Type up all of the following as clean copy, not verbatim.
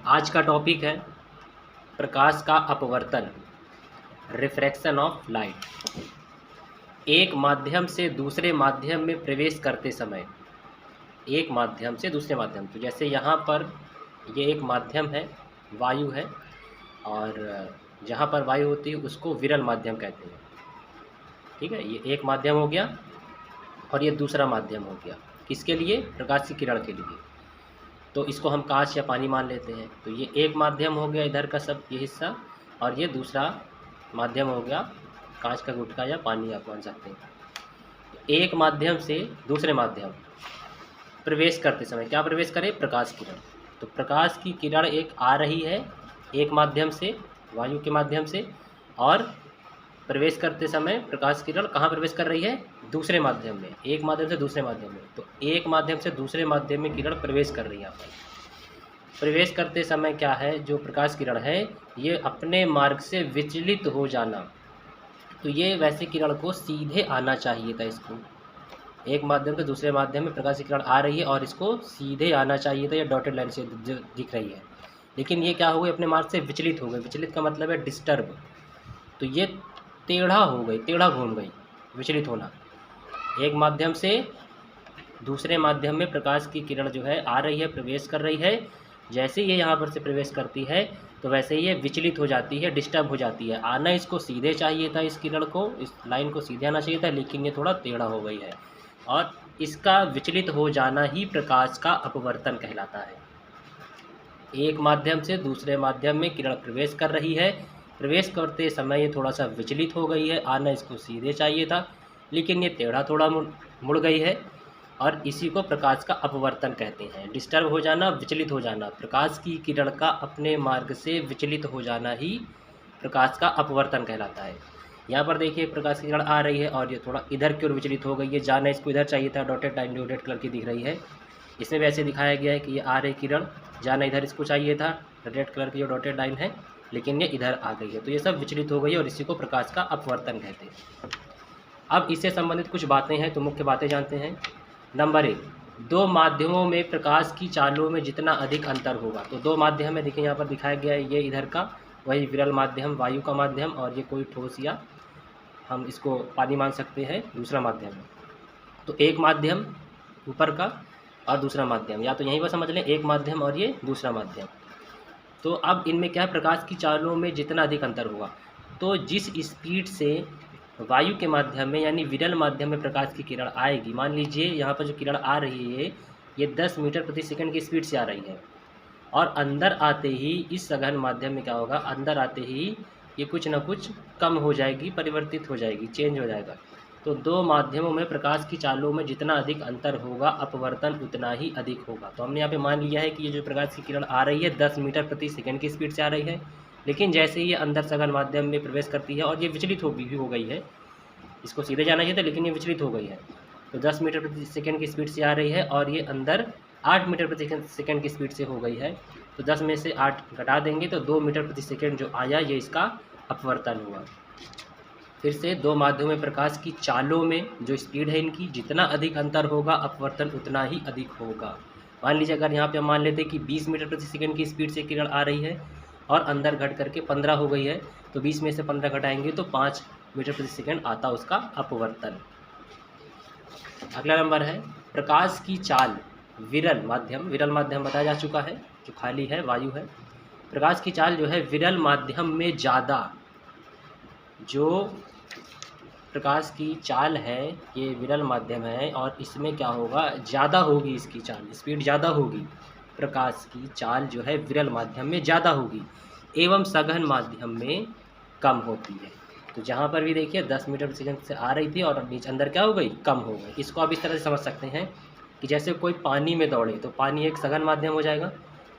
आज का टॉपिक है प्रकाश का अपवर्तन, रिफ्रैक्शन ऑफ लाइट। एक माध्यम से दूसरे माध्यम में प्रवेश करते समय, एक माध्यम से दूसरे माध्यम, तो जैसे यहाँ पर ये एक माध्यम है, वायु है, और जहाँ पर वायु होती है उसको विरल माध्यम कहते हैं। ठीक है, ये एक माध्यम हो गया और ये दूसरा माध्यम हो गया। किसके लिए? प्रकाश की किरण के लिए। तो इसको हम कांच या पानी मान लेते हैं। तो ये एक माध्यम हो गया इधर का सब ये हिस्सा, और ये दूसरा माध्यम हो गया कांच का गुटका या पानी आप मान सकते हैं। तो एक माध्यम से दूसरे माध्यम प्रवेश करते समय क्या प्रवेश करे? प्रकाश किरण। तो प्रकाश की किरण एक आ रही है एक माध्यम से, वायु के माध्यम से, और प्रवेश करते समय प्रकाश किरण कहाँ प्रवेश कर रही है? दूसरे माध्यम में। एक माध्यम से दूसरे माध्यम में, तो एक माध्यम से दूसरे माध्यम में किरण प्रवेश कर रही है। यहाँ पर प्रवेश करते समय क्या है, जो प्रकाश किरण है ये अपने मार्ग से विचलित हो जाना। तो ये वैसे किरण को सीधे आना चाहिए था, इसको एक माध्यम से दूसरे माध्यम में प्रकाश की किरण आ रही है और इसको सीधे आना चाहिए था, ये डॉटेड लाइन से जो दिख रही है, लेकिन ये क्या हो गई? अपने मार्ग से विचलित हो गई। विचलित का मतलब है डिस्टर्ब। तो ये टेढ़ा हो गई, टेढ़ा घूम गई, विचलित होना। एक माध्यम से दूसरे माध्यम में प्रकाश की किरण जो है आ रही है, प्रवेश कर रही है। जैसे ये यहाँ पर से प्रवेश करती है तो वैसे ही ये विचलित हो जाती है, डिस्टर्ब हो जाती है। आना इसको सीधे चाहिए था, इस किरण को, इस लाइन को सीधे आना चाहिए था, लेकिन ये थोड़ा टेढ़ा हो गई है, और इसका विचलित हो जाना ही प्रकाश का अपवर्तन कहलाता है। एक माध्यम से दूसरे माध्यम में किरण प्रवेश कर रही है, प्रवेश करते समय ये थोड़ा सा विचलित हो गई है, आना इसको सीधे चाहिए था, लेकिन ये टेढ़ा थोड़ा मुड़ गई है, और इसी को प्रकाश का अपवर्तन कहते हैं। डिस्टर्ब हो जाना, विचलित हो जाना, प्रकाश की किरण का अपने मार्ग से विचलित हो जाना ही प्रकाश का अपवर्तन कहलाता है। यहाँ पर देखिए प्रकाश की किरण आ रही है और ये थोड़ा इधर की ओर विचलित हो गई है, जाना इसको इधर चाहिए था, डॉटेड लाइन डॉटेड कलर की दिख रही है। इसमें वैसे दिखाया गया है कि ये आ रही किरण, जाना इधर इसको चाहिए था, रेड कलर की जो डॉटेड लाइन है, लेकिन ये इधर आ गई है, तो ये सब विचलित हो गई है और इसी को प्रकाश का अपवर्तन कहते हैं। अब इससे संबंधित कुछ बातें हैं, तो मुख्य बातें जानते हैं। नंबर 1, दो माध्यमों में प्रकाश की चालों में जितना अधिक अंतर होगा। तो दो माध्यम है, देखिए यहाँ पर दिखाया गया है, ये इधर का वही विरल माध्यम, वायु का माध्यम, और ये कोई ठोस या हम इसको पानी मान सकते हैं दूसरा माध्यम है। तो एक माध्यम ऊपर का और दूसरा माध्यम, या तो यहीं पर समझ लें, एक माध्यम और ये दूसरा माध्यम। तो अब इनमें क्या है, प्रकाश की चालों में जितना अधिक अंतर होगा, तो जिस स्पीड से वायु के माध्यम में यानी विरल माध्यम में प्रकाश की किरण आएगी, मान लीजिए यहाँ पर जो किरण आ रही है ये 10 मीटर प्रति सेकंड की स्पीड से आ रही है, और अंदर आते ही इस सघन माध्यम में क्या होगा, अंदर आते ही ये कुछ ना कुछ कम हो जाएगी, परिवर्तित हो जाएगी, चेंज हो जाएगा। तो दो माध्यमों में प्रकाश की चालों में जितना अधिक अंतर होगा, अपवर्तन उतना ही अधिक होगा। तो हमने यहाँ पे मान लिया है कि ये जो प्रकाश की किरण आ रही है 10 मीटर प्रति सेकंड की स्पीड से आ रही है, लेकिन जैसे ही ये अंदर सघन माध्यम में प्रवेश करती है और ये विचलित हो गई है, इसको सीधे जाना चाहिए था लेकिन ये विचलित हो गई है, तो 10 मीटर प्रति सेकंड की स्पीड से आ रही है और ये अंदर 8 मीटर प्रति सेकंड की स्पीड से हो गई है। तो 10 में से 8 घटा देंगे तो 2 मीटर प्रति सेकंड जो आया, ये इसका अपवर्तन हुआ। फिर से दो माध्यमों में प्रकाश की चालों में जो स्पीड है इनकी, जितना अधिक अंतर होगा अपवर्तन उतना ही अधिक होगा। मान लीजिए अगर यहाँ पे हम मान लेते हैं कि 20 मीटर प्रति सेकंड की स्पीड से किरण आ रही है और अंदर घट करके 15 हो गई है, तो 20 में से 15 घटाएंगे तो 5 मीटर प्रति सेकंड आता उसका अपवर्तन। अगला नंबर है प्रकाश की चाल विरल माध्यम। विरल माध्यम बताया जा चुका है, जो खाली है, वायु है। प्रकाश की चाल जो है विरल माध्यम में ज़्यादा, जो प्रकाश की चाल है ये विरल माध्यम है और इसमें क्या होगा, ज़्यादा होगी इसकी चाल, स्पीड ज़्यादा होगी। प्रकाश की चाल जो है विरल माध्यम में ज़्यादा होगी एवं सघन माध्यम में कम होती है। तो जहाँ पर भी देखिए 10 मीटर प्रति सेकंड से आ रही थी और नीचे अंदर क्या हो गई, कम हो गई। इसको आप इस तरह से समझ सकते हैं कि जैसे कोई पानी में दौड़े तो पानी एक सघन माध्यम हो जाएगा,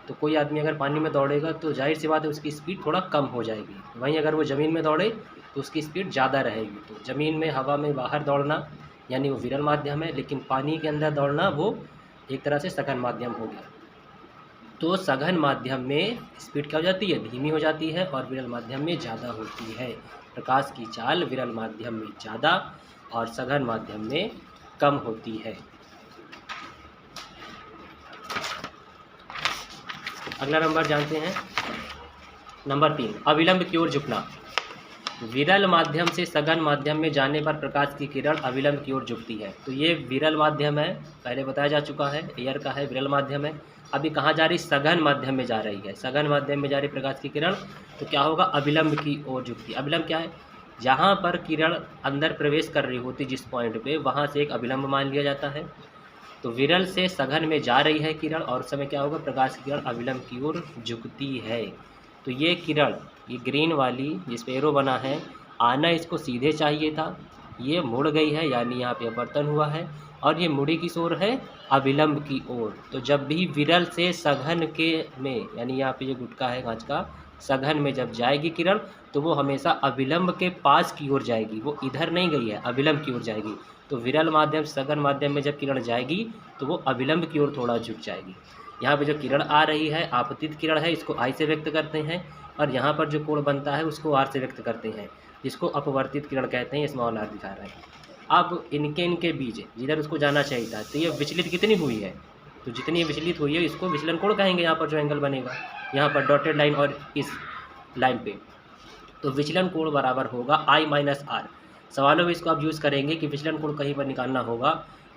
तो कोई आदमी अगर पानी में दौड़ेगा तो जाहिर सी बात है उसकी स्पीड थोड़ा कम हो जाएगी। वहीं अगर वो ज़मीन में दौड़े तो उसकी स्पीड ज़्यादा रहेगी। तो ज़मीन में, हवा में बाहर दौड़ना यानी वो विरल माध्यम है, लेकिन पानी के अंदर दौड़ना वो एक तरह से सघन माध्यम हो गया। तो सघन माध्यम में स्पीड क्या हो जाती है, धीमी हो जाती है, और विरल माध्यम में ज़्यादा होती है। प्रकाश की चाल विरल माध्यम में ज़्यादा और सघन माध्यम में कम होती है। अगला नंबर जानते हैं, नंबर 3, अविलंब की ओर झुकना। विरल माध्यम से सघन माध्यम में जाने पर प्रकाश की किरण अविलंब की ओर झुकती है। तो ये विरल माध्यम है, पहले बताया जा चुका है, एयर का है, विरल माध्यम है। अभी कहाँ जा रही, सघन माध्यम में जा रही है। सघन माध्यम में जा रही प्रकाश की किरण, तो क्या होगा, अविलंब की ओर झुकती है। अविलंब क्या है, जहाँ पर किरण अंदर प्रवेश कर रही होती जिस पॉइंट पे, वहाँ से एक अविलंब मान लिया जाता है। तो विरल से सघन में जा रही है किरण और उस समय क्या होगा, प्रकाश की किरण अविलंब की ओर झुकती है। तो ये किरण, ये ग्रीन वाली जिस पे एरो बना है, आना इसको सीधे चाहिए था, ये मुड़ गई है, यानी यहाँ पे अपवर्तन हुआ है, और ये मुड़ी किस ओर है, अविलंब की ओर। तो जब भी विरल से सघन के में, यानी यहाँ पे ये गुटका है कांच का, सघन में जब जाएगी किरण तो वो हमेशा अविलंब के पास की ओर जाएगी, वो इधर नहीं गई है, अविलंब की ओर जाएगी। तो विरल माध्यम सघन माध्यम में जब किरण जाएगी तो वो अविलंब की ओर थोड़ा झुक जाएगी। यहाँ पे जो किरण आ रही है आपतित किरण है, इसको आई से व्यक्त करते हैं, और यहाँ पर जो कोण बनता है उसको आर से व्यक्त करते हैं, जिसको अपवर्तित किरण कहते हैं, स्मॉल आर दिखा रहा है। अब इनके बीच जिधर उसको जाना चाहिए था, तो ये विचलित कितनी हुई है, तो जितनी विचलित हुई है इसको विचलन कोण कहेंगे। यहाँ पर जो एंगल बनेगा यहाँ पर डॉटेड लाइन और इस लाइन पे, तो विचलन कोण बराबर होगा I माइनस आर। सवालों में इसको आप यूज़ करेंगे कि विचलन कोण कहीं पर निकालना होगा,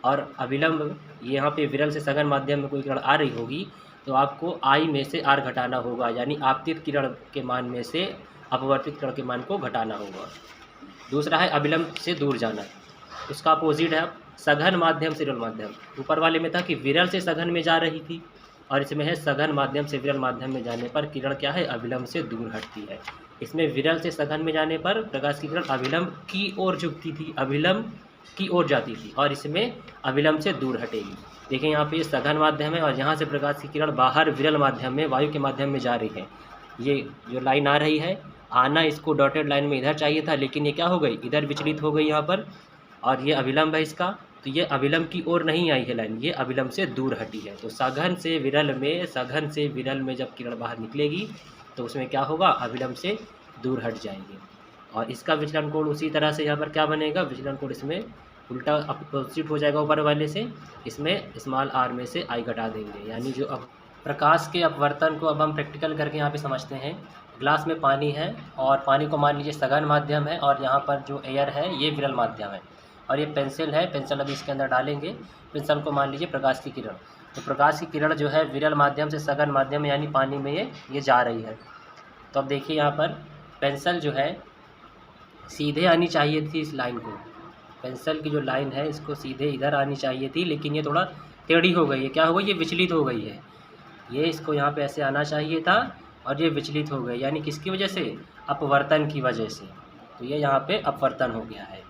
और अविलंब यहाँ पे विरल से सघन माध्यम में कोई किरण आ रही होगी तो आपको I में से R घटाना होगा, यानी आपतित किरण के मान में से अपवर्तित किरण के मान को घटाना होगा। दूसरा है अविलंब से दूर जाना, उसका अपोजिट है सघन माध्यम से विरल माध्यम। ऊपर वाले में था कि विरल से सघन में जा रही थी, और इसमें है सघन माध्यम से विरल माध्यम में जाने पर किरण क्या है, अविलंब से दूर हटती है। इसमें विरल से सघन में जाने पर प्रकाश की किरण अविलंब की ओर झुकती थी, अविलंब की ओर जाती थी, और इसमें अविलंब से दूर हटेगी। देखिए यहाँ पे ये सघन माध्यम है और यहाँ से प्रकाश की किरण बाहर विरल माध्यम में, वायु के माध्यम में जा रही है। ये जो लाइन आ रही है, आना इसको डॉटेड लाइन में इधर चाहिए था, लेकिन ये क्या हो गई, इधर विचलित हो गई यहाँ पर, और ये अविलंब है इसका, तो ये अविलंब की ओर नहीं आई है लाइन, ये अविलंब से दूर हटी है। तो सघन से विरल में जब किरण बाहर निकलेगी तो उसमें क्या होगा, अविलंब से दूर हट जाएंगे। और इसका विचलन कोण उसी तरह से यहाँ पर क्या बनेगा, विचलन कोण इसमें उल्टा अपोजिट हो जाएगा ऊपर वाले से, इसमें स्मॉल आर में से आई घटा देंगे। यानी जो अब प्रकाश के अपवर्तन को अब हम प्रैक्टिकल करके यहाँ पे समझते हैं। ग्लास में पानी है और पानी को मान लीजिए सघन माध्यम है, और यहाँ पर जो एयर है ये विरल माध्यम है, और ये पेंसिल है, पेंसिल अभी इसके अंदर डालेंगे। पेंसिल को मान लीजिए प्रकाश की किरण, तो प्रकाश की किरण जो है विरल माध्यम से सघन माध्यम यानी पानी में ये जा रही है। तो अब देखिए यहाँ पर पेंसिल जो है सीधे आनी चाहिए थी इस लाइन को, पेंसिल की जो लाइन है इसको सीधे इधर आनी चाहिए थी, लेकिन ये थोड़ा टेढ़ी हो गई है। क्या हो गई, ये विचलित हो गई है, ये इसको यहाँ पे ऐसे आना चाहिए था और ये विचलित हो गई, यानी किसकी वजह से, अपवर्तन की वजह से। तो ये यहाँ पे अपवर्तन हो गया है।